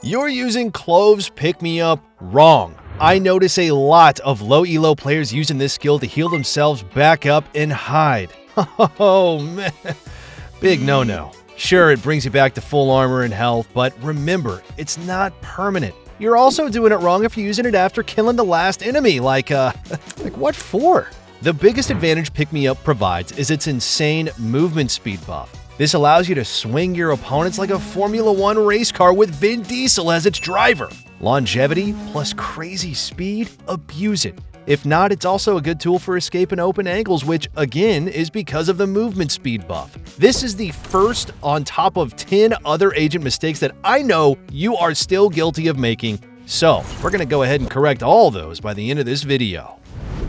You're using Clove's pick-me-up wrong. I notice a lot of low elo players using this skill to heal themselves back up and hide. Oh man, big no-no. Sure, it brings you back to full armor and health, but remember, it's not permanent. You're also doing it wrong if you're using it after killing the last enemy, like what for? The biggest advantage pick-me-up provides is its insane movement speed buff. This allows you to swing your opponents like a Formula 1 race car with Vin Diesel as its driver. Longevity plus crazy speed? Abuse it. If not, it's also a good tool for escaping open angles, which, again, is because of the movement speed buff. This is the first on top of 10 other agent mistakes that I know you are still guilty of making, so we're going to go ahead and correct all those by the end of this video.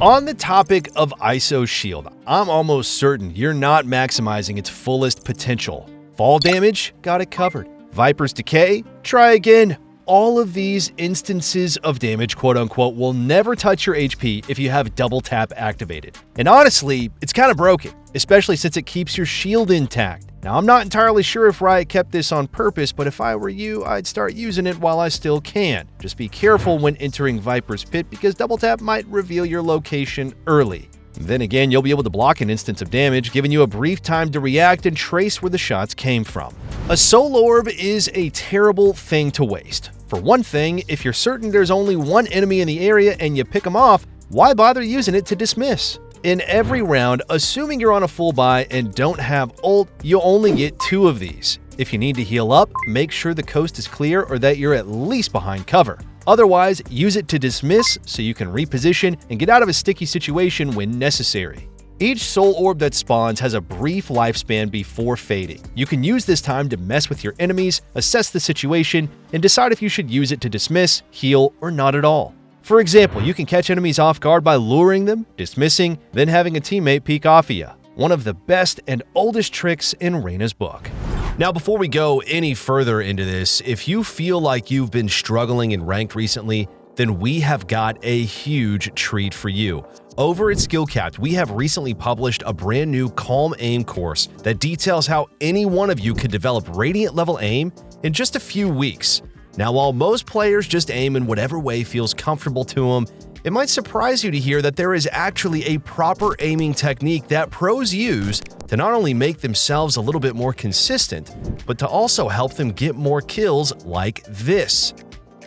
On the topic of ISO Shield, I'm almost certain you're not maximizing its fullest potential. Fall damage? Got it covered. Viper's Decay? Try again. All of these instances of damage, quote-unquote, will never touch your HP if you have double tap activated. And honestly, it's kind of broken, especially since it keeps your shield intact. Now, I'm not entirely sure if Riot kept this on purpose, but if I were you, I'd start using it while I still can. Just be careful when entering Viper's Pit because double tap might reveal your location early. Then again, you'll be able to block an instance of damage, giving you a brief time to react and trace where the shots came from. A Soul Orb is a terrible thing to waste. For one thing, if you're certain there's only one enemy in the area and you pick them off, why bother using it to dismiss? In every round, assuming you're on a full buy and don't have ult, you'll only get 2 of these. If you need to heal up, make sure the coast is clear or that you're at least behind cover. Otherwise, use it to dismiss so you can reposition and get out of a sticky situation when necessary. Each Soul Orb that spawns has a brief lifespan before fading. You can use this time to mess with your enemies, assess the situation, and decide if you should use it to dismiss, heal, or not at all. For example, you can catch enemies off guard by luring them, dismissing, then having a teammate peek off of you. One of the best and oldest tricks in Reyna's book. Now, before we go any further into this, if you feel like you've been struggling in ranked recently, then we have got a huge treat for you. Over at SkillCapped, we have recently published a brand new Calm Aim course that details how any one of you could develop Radiant level aim in just a few weeks. Now, while most players just aim in whatever way feels comfortable to them, it might surprise you to hear that there is actually a proper aiming technique that pros use to not only make themselves a little bit more consistent, but to also help them get more kills like this.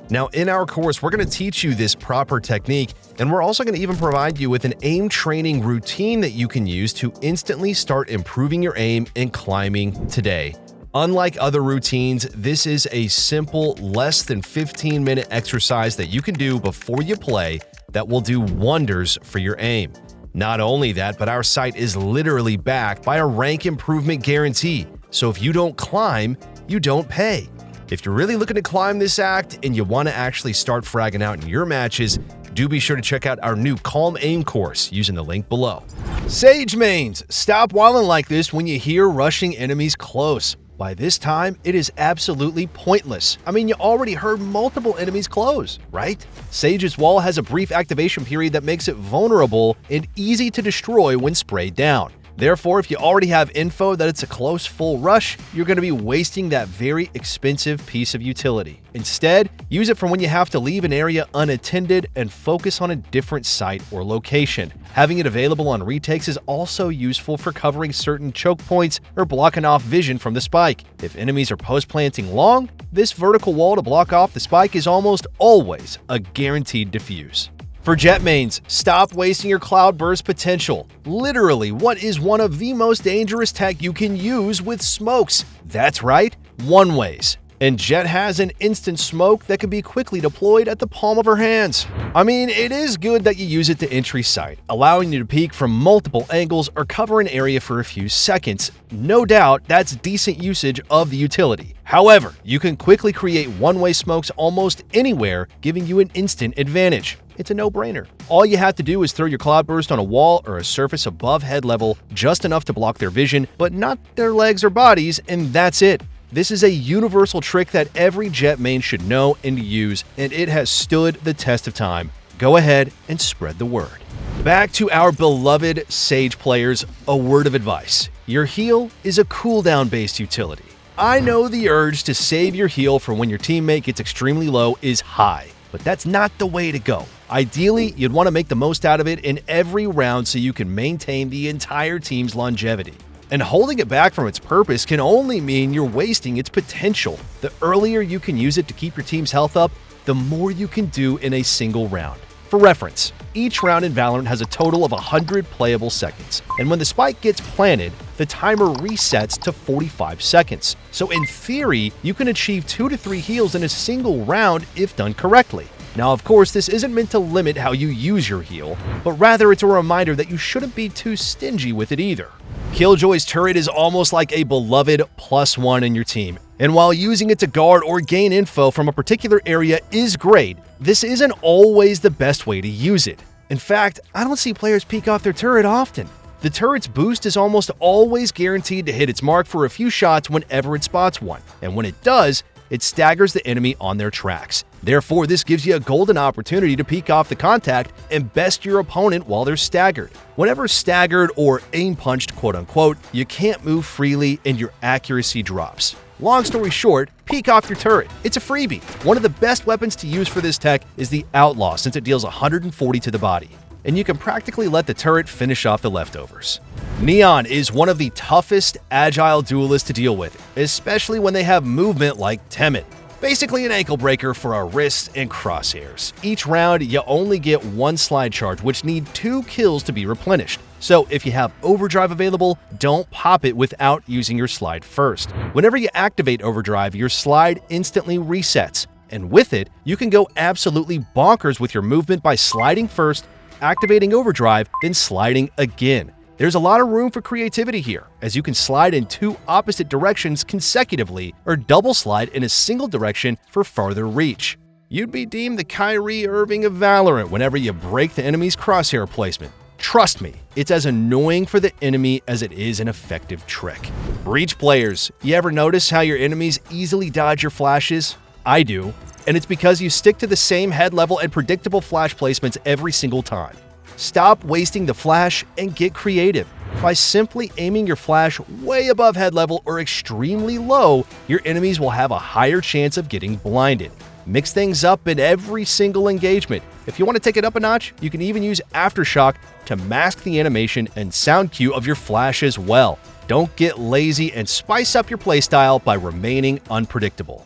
Now, in our course, we're going to teach you this proper technique, and we're also going to even provide you with an aim training routine that you can use to instantly start improving your aim and climbing today. Unlike other routines, this is a simple, less than 15-minute exercise that you can do before you play that will do wonders for your aim. Not only that, but our site is literally backed by a rank improvement guarantee. So if you don't climb, you don't pay. If you're really looking to climb this act and you want to actually start fragging out in your matches, do be sure to check out our new Calm Aim course using the link below. Sage mains, stop wilding like this when you hear rushing enemies close. By this time, it is absolutely pointless. I mean, you already heard multiple enemies close, right? Sage's wall has a brief activation period that makes it vulnerable and easy to destroy when sprayed down. Therefore, if you already have info that it's a close full rush, you're going to be wasting that very expensive piece of utility. Instead, use it for when you have to leave an area unattended and focus on a different site or location. Having it available on retakes is also useful for covering certain choke points or blocking off vision from the spike. If enemies are post-planting long, this vertical wall to block off the spike is almost always a guaranteed defuse. For Jett mains, stop wasting your cloud burst potential. Literally, what is one of the most dangerous tech you can use with smokes? That's right, one-ways. And Jett has an instant smoke that can be quickly deployed at the palm of her hands. I mean, it is good that you use it to entry sight, allowing you to peek from multiple angles or cover an area for a few seconds. No doubt, that's decent usage of the utility. However, you can quickly create one-way smokes almost anywhere, giving you an instant advantage. It's a no-brainer. All you have to do is throw your cloud burst on a wall or a surface above head level, just enough to block their vision, but not their legs or bodies, and that's it. This is a universal trick that every Jett main should know and use, and it has stood the test of time. Go ahead and spread the word. Back to our beloved Sage players, a word of advice. Your heal is a cooldown-based utility. I know the urge to save your heal for when your teammate gets extremely low is high, but that's not the way to go. Ideally, you'd want to make the most out of it in every round so you can maintain the entire team's longevity. And holding it back from its purpose can only mean you're wasting its potential. The earlier you can use it to keep your team's health up, the more you can do in a single round. For reference, each round in Valorant has a total of 100 playable seconds, and when the spike gets planted, the timer resets to 45 seconds. So in theory, you can achieve 2 to 3 heals in a single round if done correctly. Now, of course, this isn't meant to limit how you use your heal, but rather it's a reminder that you shouldn't be too stingy with it either. Killjoy's turret is almost like a beloved +1 in your team, and while using it to guard or gain info from a particular area is great, this isn't always the best way to use it. In fact, I don't see players peek off their turret often. The turret's boost is almost always guaranteed to hit its mark for a few shots whenever it spots one, and when it does, it staggers the enemy on their tracks. Therefore, this gives you a golden opportunity to peek off the contact and best your opponent while they're staggered. Whenever staggered or aim punched, quote unquote, you can't move freely and your accuracy drops. Long story short, peek off your turret. It's a freebie. One of the best weapons to use for this tech is the Outlaw since it deals 140 to the body, and you can practically let the turret finish off the leftovers. Neon is one of the toughest agile duelists to deal with, especially when they have movement like Temet. Basically an ankle breaker for our wrists and crosshairs. Each round, you only get 1 slide charge, which need 2 kills to be replenished. So if you have Overdrive available, don't pop it without using your slide first. Whenever you activate Overdrive, your slide instantly resets. And with it, you can go absolutely bonkers with your movement by sliding first, activating Overdrive, then sliding again. There's a lot of room for creativity here, as you can slide in 2 opposite directions consecutively or double slide in a single direction for farther reach. You'd be deemed the Kyrie Irving of Valorant whenever you break the enemy's crosshair placement. Trust me, it's as annoying for the enemy as it is an effective trick. Breach players, you ever notice how your enemies easily dodge your flashes? I do, and it's because you stick to the same head level and predictable flash placements every single time. Stop wasting the flash and get creative. By simply aiming your flash way above head level or extremely low, your enemies will have a higher chance of getting blinded. Mix things up in every single engagement. If you want to take it up a notch, you can even use Aftershock to mask the animation and sound cue of your flash as well. Don't get lazy and spice up your playstyle by remaining unpredictable.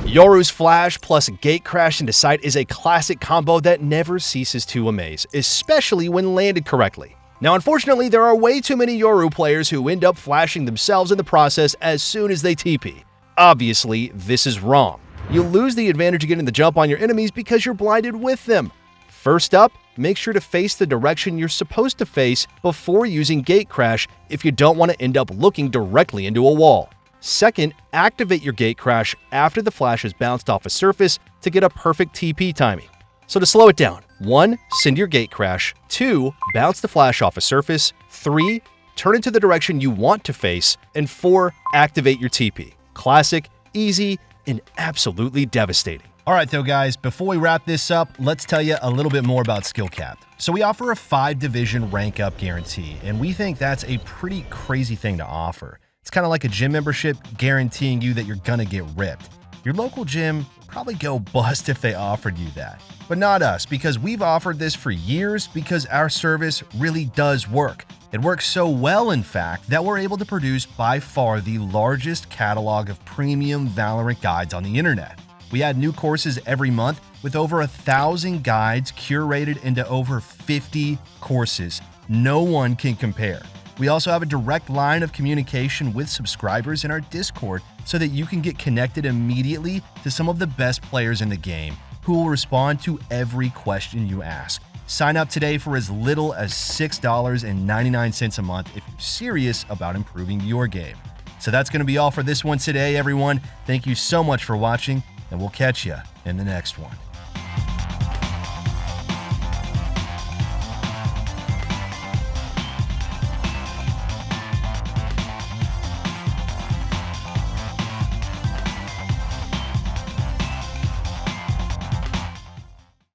Yoru's flash plus gate crash into sight is a classic combo that never ceases to amaze, especially when landed correctly. Now, unfortunately, there are way too many Yoru players who end up flashing themselves in the process as soon as they TP. Obviously, this is wrong. You lose the advantage of getting the jump on your enemies because you're blinded with them. First up, make sure to face the direction you're supposed to face before using gate crash if you don't want to end up looking directly into a wall. Second, activate your gate crash after the flash has bounced off a surface to get a perfect TP timing. So to slow it down, 1. Send your gate crash. 2. Bounce the flash off a surface. 3. Turn it to the direction you want to face. And 4. Activate your TP. Classic, easy, and absolutely devastating. Alright though guys, before we wrap this up, let's tell you a little bit more about SkillCapped. So we offer a 5-division rank up guarantee, and we think that's a pretty crazy thing to offer. It's kind of like a gym membership guaranteeing you that you're gonna get ripped. Your local gym would probably go bust if they offered you that. But not us, because we've offered this for years because our service really does work. It works so well, in fact, that we're able to produce by far the largest catalog of premium Valorant guides on the internet. We add new courses every month with over 1,000 guides curated into over 50 courses. No one can compare. We also have a direct line of communication with subscribers in our Discord so that you can get connected immediately to some of the best players in the game who will respond to every question you ask. Sign up today for as little as $6.99 a month if you're serious about improving your game. So that's going to be all for this one today, everyone. Thank you so much for watching, and we'll catch you in the next one.